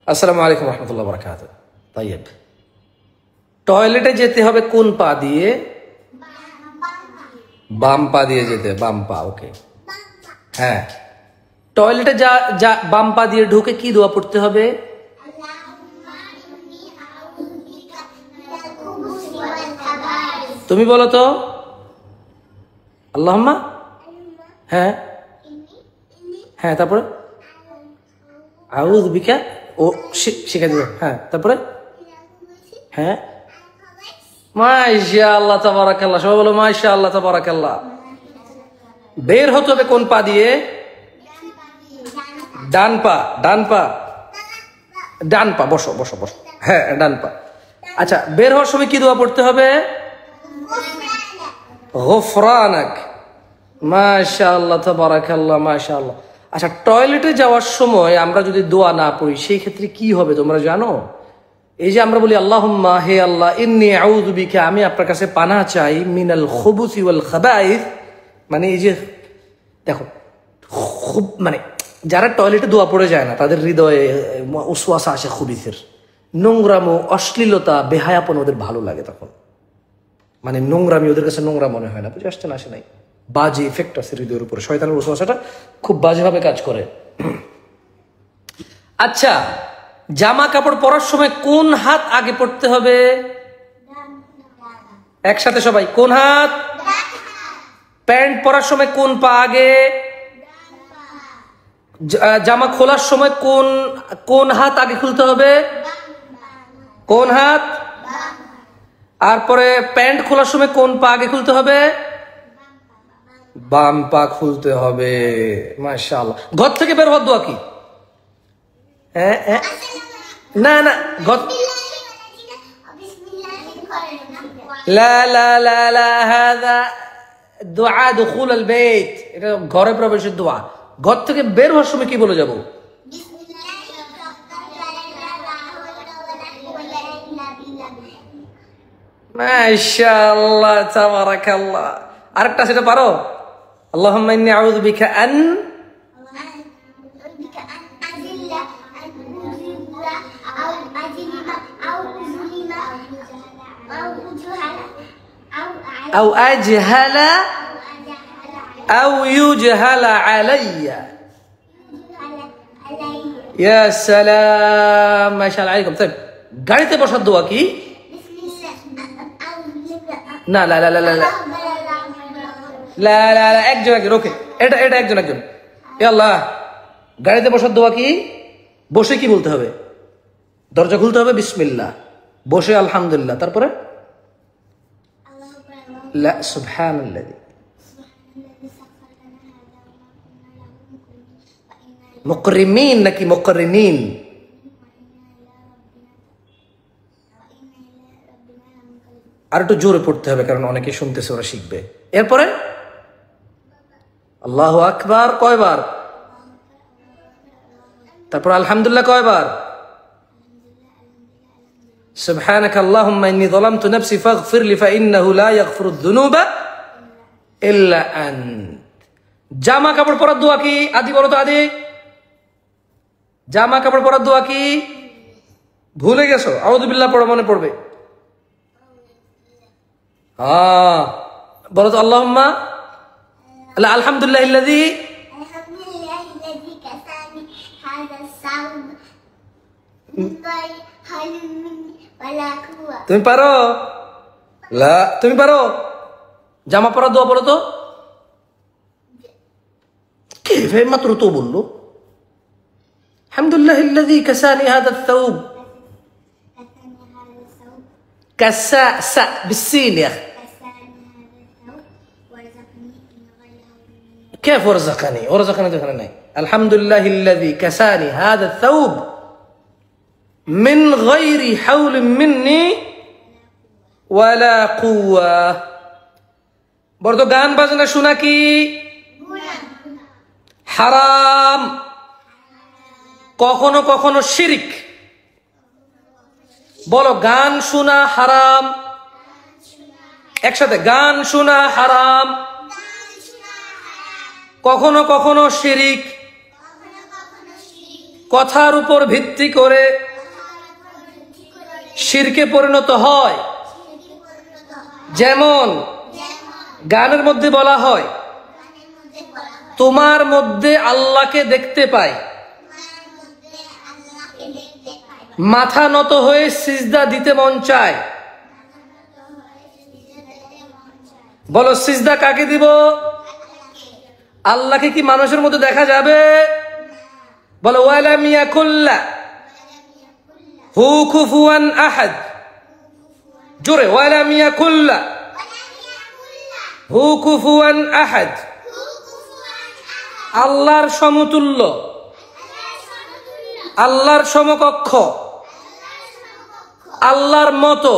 আসসালামু আলাইকুম রহমতুল্লাহ বরকাতুহ। তাইয়্যিব, টয়লেটে যেতে হবে কোন পা দিয়ে? বাম পা দিয়ে যেতে, বাম পা। ওকে, হ্যাঁ। টয়লেটে যা বাম পা দিয়ে ঢুকে কি দোয়া পড়তে হবে? তুমি বলো তো। আল্লাহুম্মা, হ্যাঁ হ্যাঁ, তারপরে আউযু বিকা, ও শিখে দিল। হ্যাঁ, তারপরে হ্যাঁ, মাশাআল্লাহ তাবারাকাল্লাহ। সবাই বলো মাশাআল্লাহ তাবারাকাল্লাহ। বের হতে হবে কোন পা দিয়ে? ডান পা। ডান পা, ডান পা। বসো বসো বসো। হ্যাঁ, ডান পা। আচ্ছা, বের হওয়ার সময় কি দোয়া পড়তে হবে? গফরানাক। মাশাআল্লাহ তাবারাকাল্লাহ, মাশাআল্লাহ। আচ্ছা, টয়লেটে যাওয়ার সময় আমরা যদি দোয়া না পড়ি সেই ক্ষেত্রে কি হবে তোমরা জানো? এই যে আমরা বলি আল্লাহুম্মা, হে আল্লাহ, ইন্নী আউযু বিকা, আমি আপনার কাছে পানাহ চাই, মিনাল খুবুসি ওয়াল খাবাইস। মানে এই যে দেখো, খুব মানে যারা টয়লেটে দোয়া পড়ে যায় না তাদের হৃদয়ে ওয়াসওয়াসা আসে খুবিসের, নোংরামো, অশ্লীলতা, বেহায়াপন ওদের ভালো লাগে। তখন মানে নোংরামি ওদের কাছে নোংরা মনে হয় না। বুঝে আসছে না? আসে নাই? বাজে ইফেক্ট আছে হৃদয়ের উপরে। শয়তানের ওয়াসওয়াসাটা খুব বাজেভাবে কাজ করে। আচ্ছা, জামা কাপড় পরার সময় কোন হাত আগে পড়তে হবে? একসাথে সবাই, কোন হাত? প্যান্ট পরার সময় কোন পা আগে? জামা খোলার সময় কোন হাত আগে খুলতে হবে? কোন হাত? আর পরে প্যান্ট খোলার সময় কোন পা আগে খুলতে হবে? বাম পা খুলতে হবে। মাশাআল্লাহ। ঘর থেকে বের হওয়ার দোয়া কি? না না, লা লা লা লা, হাযা দুআ দুখুল আল বাইত। এটা ঘরে প্রবেশের দোয়া। ঘর থেকে বের হওয়ার সময় কি বলে যাব? মাশাআল্লাহ তাবারাকাল্লাহ। আরেকটা সেটা পারো? আল্লাহুম্মা ইন্নী আউযু বিকা আন আও আজহালা আও ইউজহালা আলাইয়া। ইয়া সালাম, মাশাআল্লাহ আলাইকুম। তাই গাড়িতে বসার দোয়া কি? না, লা লা লা লা লা লা লা লা, একজন একজন। ওকে, এটা এটা একজন একজন। ইয়া আল্লাহ, গাড়িতে বসার দোয়া কি? বসে কি বলতে হবে? দরজা খুলতে হবে বিসমিল্লাহ, বসে আলহামদুলিল্লাহ, তারপরে লা সুবহানাল্লাযী। মুকরিমিন নাকি মুকরিনিন? আর একটু জোরে পড়তে হবে কারণ অনেকে শুনতেছে, ওরা শিখবে। এরপরে আল্লাহু আকবার কয়বার? তারপর আলহামদুলিল্লাহ কয়বার? সুবহানাকা আল্লাহুম্মা ইন্নী যালামতু নাফসি ফাগফিরলি ফাইন্নাহু লা ইয়াগফিরুয যুনুবা ইল্লা আনত। জামা কাপড় পরার দোয়া কি? আদি বলো তো, আদি। জামা কাপড় পরার দোয়া কি? ভুলে গেছো? আউযু বিল্লাহ পড়ো, মনে পড়বে। বলো তো আল্লাহুম্মা, আলহামদুলিল্লাহিল্লাযী কাসানি হাযা সাওব ওয়ালা কুওয়া। তুমি পারো? লা, তুমি পারো? জামা পরার দোয়া বলো তো। কে ভাই মাত্র তো বললো আলহামদুলিল্লাহিল্লাযী কাসানি হাযা সাওব। কাসা সা বিসিন ইয়া كيف ورزقني؟ ورزقني دخلنا ناي. الحمد لله الذي كساني هذا الثوب من غير حول مني ولا قوة. برضو গান বাজনা শোনা কি হারাম? কখনো কখনো শিরক। বলো, গান শোনা হারাম। একসাথে, গান শোনা হারাম, কখনো কখনো শিরক, কথার উপর ভিত্তি করে শিরকে পরিণত হয়। যেমন গানের মধ্যে বলা হয়, তোমার মধ্যে আল্লাহকে দেখতে পাই, মাথা নত হয়ে সিজদা দিতে মন চায়। বলো সিজদা কাকে দিব? আল্লাহকে কি মানুষের মধ্যে দেখা যাবে? বলো ওয়ালাম ইয়াকুল্লা হু কুফুয়ান আহাদ। জোরে ওয়ালাম ইয়াকুল্লা হু কুফুয়ান আহাদ। আল্লাহর সমতুল্য, আল্লাহর সমকক্ষ, আল্লাহর মতো,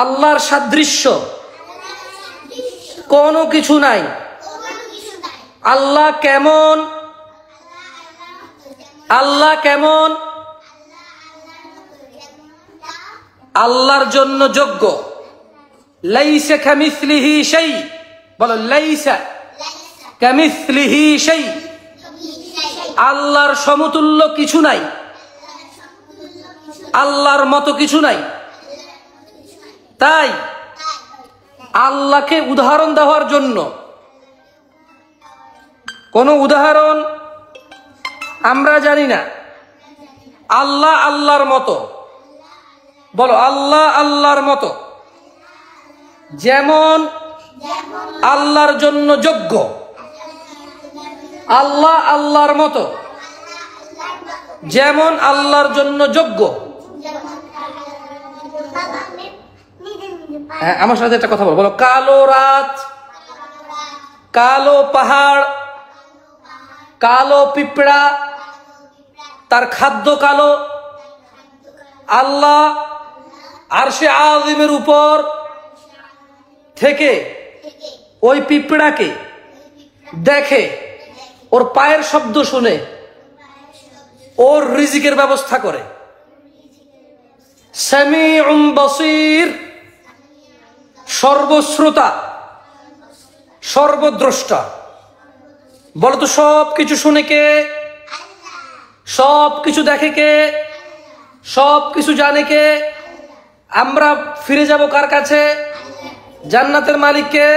আল্লাহর সাদৃশ্য কোনো কিছু নাই। আল্লাহ কেমন? আল্লাহ কেমন? আল্লাহর জন্য যোগ্য। লাইসা কামিসলিহি শাই। বলো লাইসা কামিসলিহি শাই। আল্লাহর সমতুল্য কিছু নাই, আল্লাহর মতো কিছু নাই। তাই আল্লাহকে উদাহরণ দেওয়ার জন্য কোন উদাহরণ আমরা জানি না। আল্লাহ আল্লাহর মতো। বলো আল্লাহ আল্লাহর মতো, যেমন আল্লাহর জন্য যোগ্য। আল্লাহ আল্লাহর মতো, যেমন আল্লাহর জন্য যোগ্য। হ্যাঁ, আমার সাথে একটা কথা বলো। কালো রাত, কালো পাহাড়, কালো পিঁপড়া, তার খাদ্য কালো। আল্লাহ আরশে আযিমের উপর থেকে ওই পিঁপড়াকে দেখে, ওর পায়ের শব্দ শুনে ওর রিজিকের ব্যবস্থা করে। সামিউম বসির, সর্বশ্রোতা, সর্বদ্রষ্টা। বলো তো সব কিছু শুনে কে? সব কিছু দেখে কে? সব কিছু জানে কে? আমরা ফিরে যাব কার কাছে? জান্নাতের মালিককে,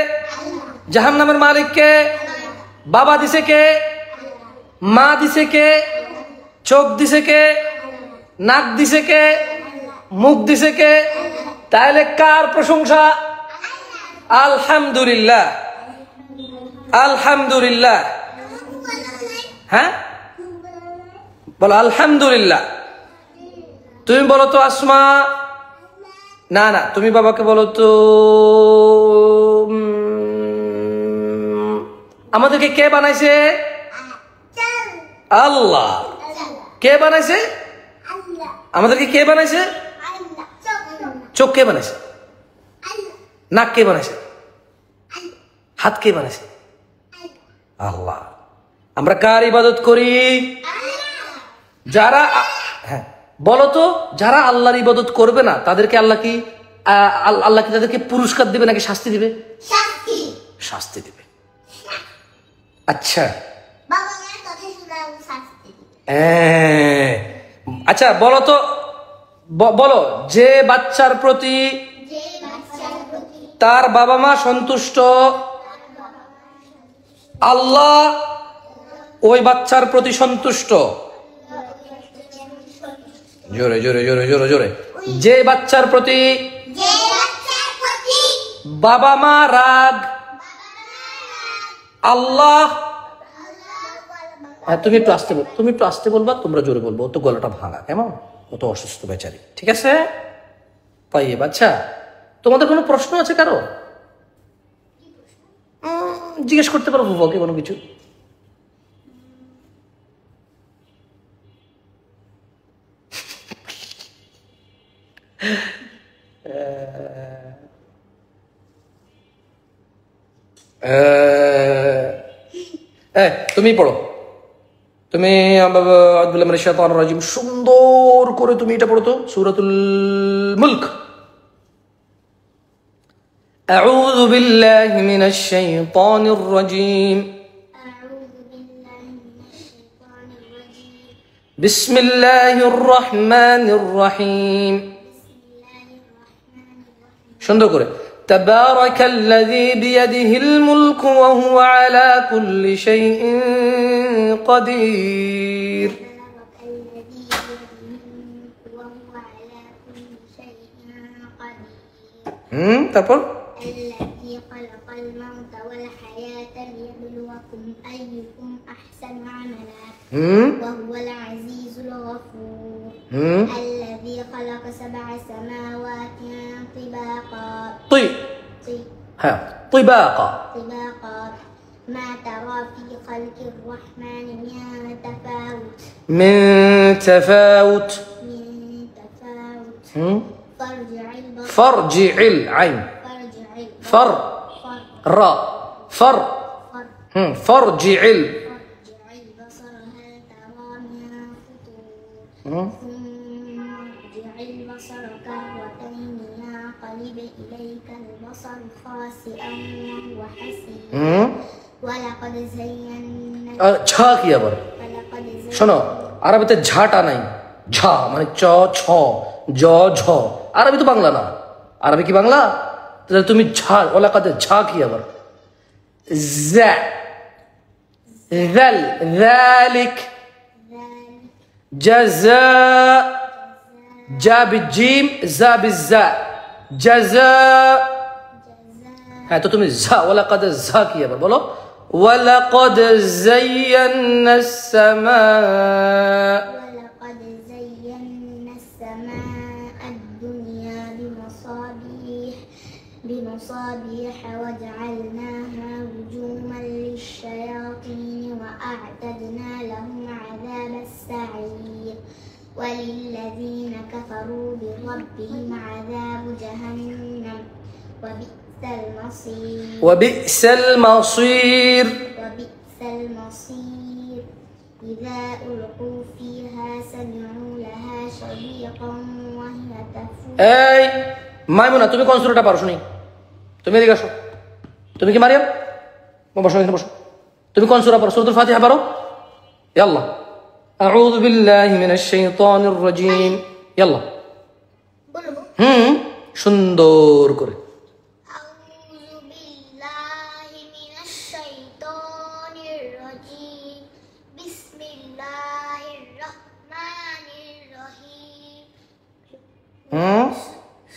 জাহান্নামের মালিককে। বাবা দিছে কে? মা দিছে কে? চোখ দিছে কে? নাক দিছে কে? মুখ দিছে কে? তাহলে কার প্রশংসা? আলহামদুলিল্লাহ, আলহামদুলিল্লাহ। হ্যাঁ বলো আলহামদুলিল্লাহ। তুমি বলো তো আসমা। না না, তুমি বাবাকে বলো তো আমাদেরকে কে বানাইছে? আল্লাহ। কে বানাইছে? আমাদেরকে কে বানাইছে? চোখ কে বানাইছে? নাক কে বানাইছে? হাত কে বানাইছে? আল্লাহ। আমরা কার ইবাদত করি? যারা, হ্যাঁ বলো তো, যারা আল্লাহর ইবাদত করবে না তাদেরকে আল্লাহ কি আল্লাহ কি তাদেরকে পুরস্কার দিবে নাকি শাস্তি দিবে? শাস্তি দিবে। আচ্ছা আচ্ছা বলো তো, বলো যে বাচ্চার প্রতি তার বাবা মা সন্তুষ্ট, আল্লাহ ওই বাচ্চার প্রতি সন্তুষ্ট। জোরে জোরে জোরে জোরে জোরে। যে বাচ্চার প্রতি বাবা মা রাগ, আল্লাহ। তুমি একটু আসতে বল, তুমি একটু আসতে বলবা, তোমরা জোরে বলবো। ও তো গলাটা ভাঙা, কেমন? ও তো অসুস্থ বেচারি। ঠিক আছে তাই বাচ্চা, তোমাদের কোনো প্রশ্ন আছে কারো? জিজ্ঞেস করতে পারো বুবাকে কোনো কিছু। তুমি পড়ো, তুমি আউযুবিল্লাহি মিনাশ শাইতানির রাজিম সুন্দর করে তুমি এটা পড়ো তো, সূরাতুল মুলক। আউযু বিল্লাহি মিনাশ শাইতানির রাজিম বিসমিল্লাহির রহমানির রহিম। সুন্দর করে তাবারাকাল্লাযী বিয়াদিহিল মুলকু ওয়া হুয়া আলা কুল্লি শাইইন কাদির। তারপর الذي خلق الموت والحياة ليبلوكم أيكم أحسن عملا وهو العزيز الغفور الذي خلق 7 سماوات طباقا طباقا ما ترى في خلق الرحمن من تفاوت فارجع العين فارجع البصر هل ترى من فطور ثم ارجع البصر كرتين ينقلب إليك البصر خاسئا وهو حسير ولقد زينا ঝা কি আবার শোনো, আরবিতে ঝাটা নাই, ঝা মানে চ ছ জ ঝ, আরবি তো বাংলা না। আরবি কি বাংলা? তাহলে তুমি ঝা ওলাকাতে ঝা কি আবার? যা যাল যালিক জাযা জা বিজিম জা বিজা জাযা। হ্যাঁ, তো তুমি যা ওলাকাতে যা কি আবার বলো? ওয়ালাকাদ যায়্যানা আস-সামা بمصابيح وجعلناها رجوما للشياطين وأعتدنا لهم عذاب السعير وللذين كفروا بربهم عذاب جهنم وبئس المصير وبئس المصير إذا ألقوا فيها سمعوا لها شهيقا وهي تفور। এই মাইমুনা, তুমি কোন সূরাটা পারো শুনি? তুমি এদিকে আসো। তুমি কি মারিয়াম? বসো এখানে বসো। তুমি কোন সূরা পারো? সূরাতুল ফাতিহা পারো? ইয়াল্লা আউযু বিল্লাহি মিনাশ শাইতানির রাজীম। ইয়াল্লা বলবো। সুন্দর করে। আউযু বিল্লাহি মিনাশ শাইতানির রাজীম বিসমিল্লাহির রহমানির রহিম।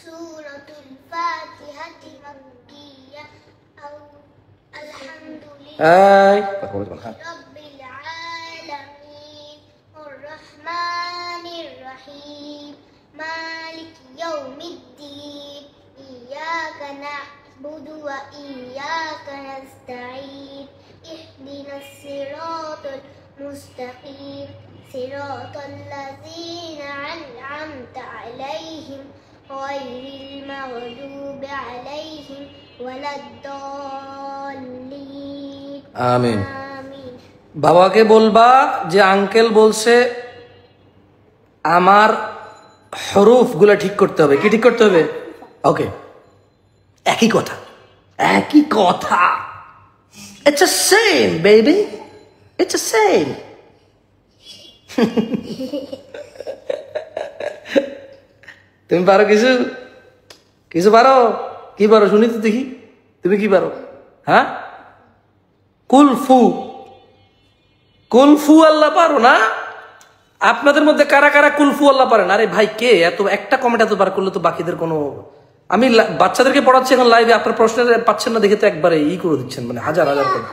সূরাতুল ফাতিহা মাক্কিয়া আলহামদুলিল্লাহি রাব্বিল আলামিন আর রহমানির রহিম মালিক ইয়াউমিদ্দিন ইয়াকা না'বুদু ওয়া ইয়াকা নাস্তাঈন ইহদিনাস সিরাতাল মুস্তাকিম সিরাতাল লাযীনা আন'আমতা আলাইহিম গায়রিল মাগদুবি আলাইহিম ওয়ালাদ-দাল্লিন। আমিন। বাবাকে বলবা যে আঙ্কেল বলছে আমার হরফ গুলা ঠিক করতে হবে। কি ঠিক করতে হবে? ওকে, একই কথা, একই কথা। It's the same, baby. It's the same. তুমি পারো কিছু? কিছু পারো? কি পারো শুনি তো দেখি। তুমি কি পারো? হ্যাঁ, কুলফু। কুলফু আল্লাহ পারো না? আপনাদের মধ্যে কারা কারা কুলফু আল্লাহ পারেন? আরে ভাই, কে এত একটা কমেন্ট এত বার করলে তো বাকিদের কোনো, আমি বাচ্চাদেরকে পড়াচ্ছি এখন লাইভে, আপনার প্রশ্নের পাচ্ছেন না দেখে তো একবারে ই করে দিচ্ছেন, মানে হাজার হাজার করে।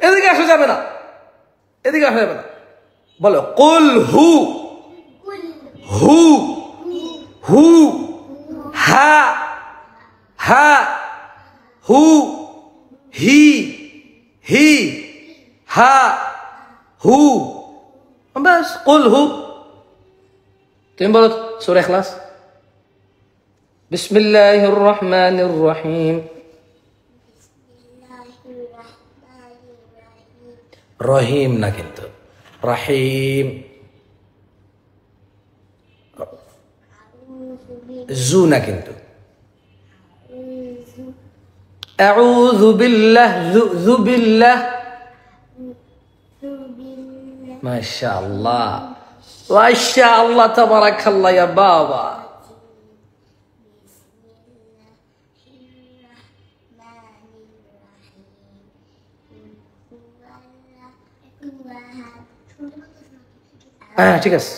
এদিকে আসা যাবে না, এদিকে আসা যাবে না। বলো কুল হু, হু হু, হা হা, হু হি হি, হা হু, বাস কুল হু। তুমি বলো সূরা ইখলাস। বিসমিল্লাহির রহমানির রহিম। রহিম না কিন্তু, রহিম। জু না কিন্তু। আউযু বিল্লাহ, জু বিল্লাহ, মাশাআল্লাহ মাশাআল্লাহ তাবারাকাল্লাহ ইয়া বাবা। হ্যাঁ ঠিক আছে।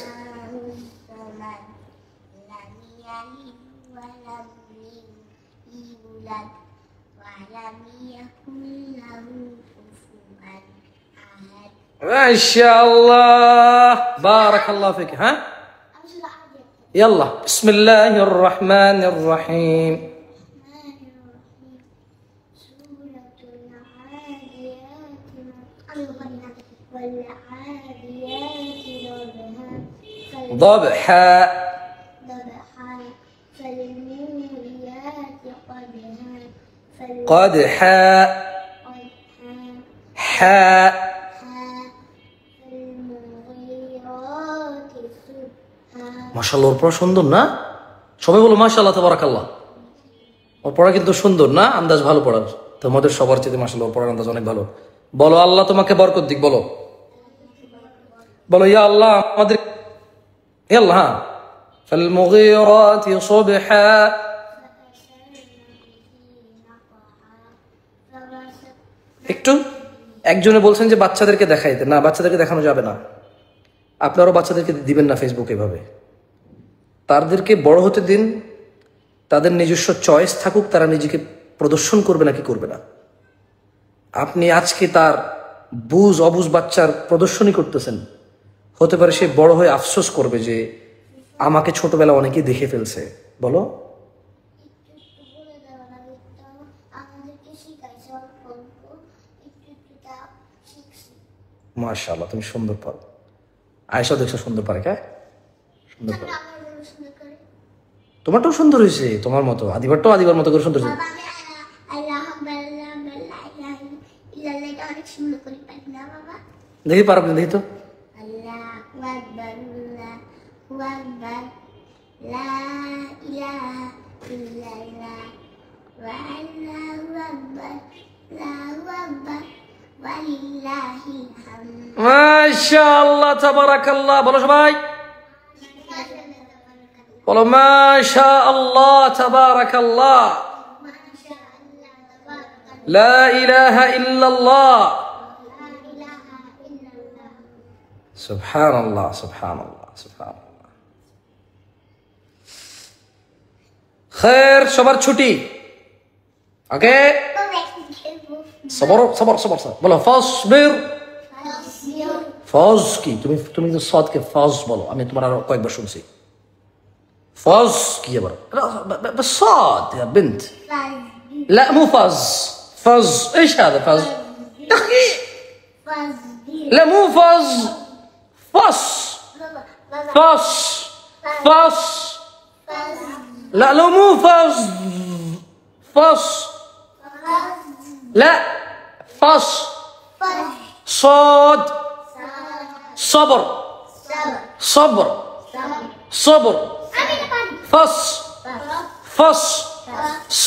মাশাআল্লাহ বারাকাল্লাহু ফিক। হ্যাঁ يلا بسم الله الرحمن الرحيم ضبحا قدحا حاء মাশাআল্লাহ ওর পড়া সুন্দর না? সবাই বলো মাশাআল্লাহ তাবারাকাল্লাহ। ওর পড়া কিন্তু সুন্দর না? আন্দাজ ভালো পড়ার। তোমাদের সবার চেয়ে মাশাআল্লাহ ওর পড়ার আন্দাজ অনেক ভালো। বলো আল্লাহ তোমাকে বরকত দিক। বলো বলো ইয়া আল্লাহ আমাদের يلا ها فالمغيرات صبحا একটু একজনে বলছেন যে বাচ্চাদেরকে দেখাইতে না, বাচ্চাদেরকে দেখানো যাবে না। আপনারাও বাচ্চাদেরকে দিবেন না ফেসবুকে এভাবে। তাদেরকে বড় হতে দিন, তাদের নিজস্ব চয়েস থাকুক, তারা নিজেকে প্রদর্শন করবে নাকি করবে না। আপনি আজকে তার বুঝ অবুঝ বাচ্চার প্রদর্শনই করতেছেন, হতে পারে সে বড় হয়ে আফসোস করবে যে আমাকে ছোটবেলা অনেকেই দেখে ফেলছে। বলো মাশাআল্লাহ তুমি সুন্দর পারো। আয়েশা দেখছো সুন্দর পারে, কে সুন্দর পারে। তোমারটাও সুন্দর হয়েছে, তোমার মতো। আদিবারটাও আদিবার মতো করে সুন্দর হয়েছে। দেখি পারো কিনা দেখি তো। মাশাআল্লাহ তাবারাকাল্লাহ। বলো সবাই বলো মাশাআল্লাহ তাবারাকাল্লাহ। লা ইলাহা ইল্লাল্লাহ সুবহানাল্লাহ সুবহানাল্লাহ সুবহানাল্লাহ। খের সবার ছুটি। ওকে সবর সবর সবর সবর। বলো ফাসবির। ফজ কি? তুমি তুমি তো সাদকে ফজ বলো, আমি তোমার আরো কয়েকবার শুনছি। ফজ কি আবার? صاد يا بنت. لا مو فز. فز ايش هذا فز؟ يا اخي لا مو فز. فص فص فص. لا لا مو فز. فص لا فص. صاد صبر صبر صبر. فص فص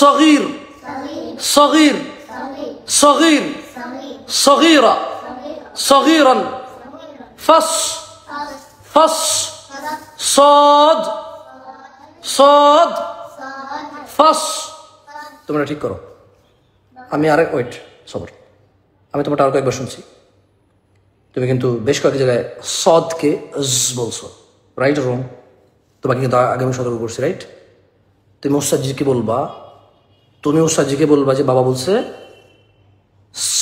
صغير صغير صغير صغيرة صغيرا. فص فص صاد صاد فص. তোমরা ঠিক করো। আমি আরেক ওয়েট সবর। আমি তোমারটা আরো কয়েকবার শুনছি। তুমি কিন্তু বেশ কয়েক জায়গায় সদকে বলছো, রাইট রং? তোমাকে কিন্তু আগে আমি সতর্ক করছি, রাইট? তুমি ওস্তাদজিকে বলবা, তুমি ওস্তাদজিকে বলবা যে বাবা বলছে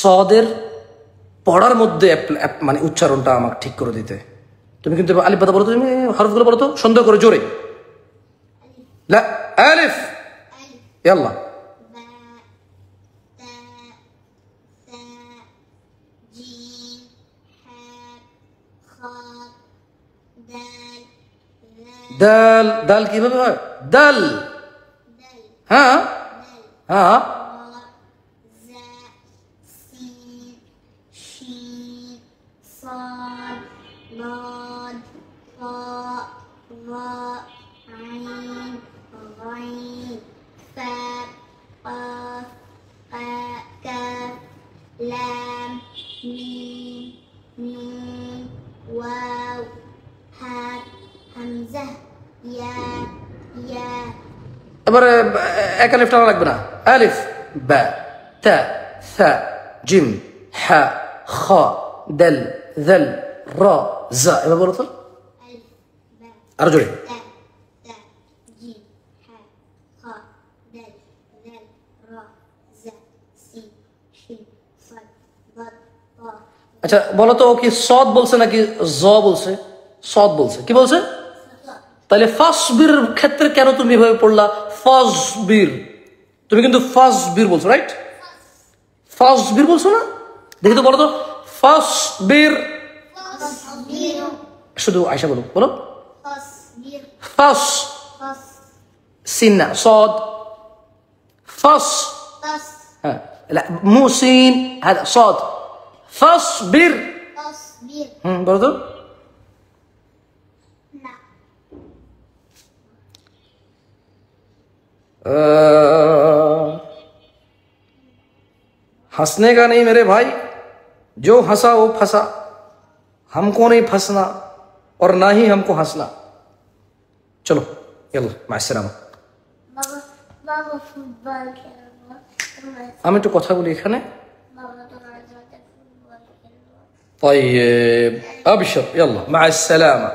সদের পড়ার মধ্যে মানে উচ্চারণটা আমাকে ঠিক করে দিতে। তুমি কিন্তু আলিফ বাতা বলো তো, তুমি হরফগুলো বলো তো সুন্দর করে জোরে। লা আলিফ ইয়াল্লা। দাল দাল কিভাবে হয়? দাল। হ্যাঁ হ্যাঁ। এবারে এক আলিফ টানা লাগবে না। আলিফ বা তা থা জিম হা খ দাল যাল রা জা। এবার বলো তো ألف باء আরো জোরে। تاء ثاء جيم حاء خاء دال ذال راء زاء سين شين صاد ضاد طاء আচ্ছা বলো তো ও কি সদ বলছে নাকি জ বলছে? সদ বলছে। কি বলছে? তাহলে ফাসবির ক্ষেত্রে কেন তুমি এভাবে পড়লা ফাসবির? তুমি কিন্তু ফাসবির বলছো, রাইট? ফাসবির বলছো না? দেখি তো বলো তো ফাসবির। فاصبر শুধু আয়শা বলো, বলো فاصبر ফাস فاص সিননা صاد ফাস فاص ها لا مو سين هذا صاد فاصبر فاصبر বলো তো نعم हंसने का नहीं मेरे भाई, जो हंसा वो फंसा, हमको नहीं फंसना और ना ही हमको हंसना। चलो यल्ला माअस्सलामा। বাবা বাবা ফুটবল খেলবো আমি একটু কথা বলি এখানে। বাবা তোমার সাথে ফুটবল খেলবো طيب ابشر يلا مع السلامه।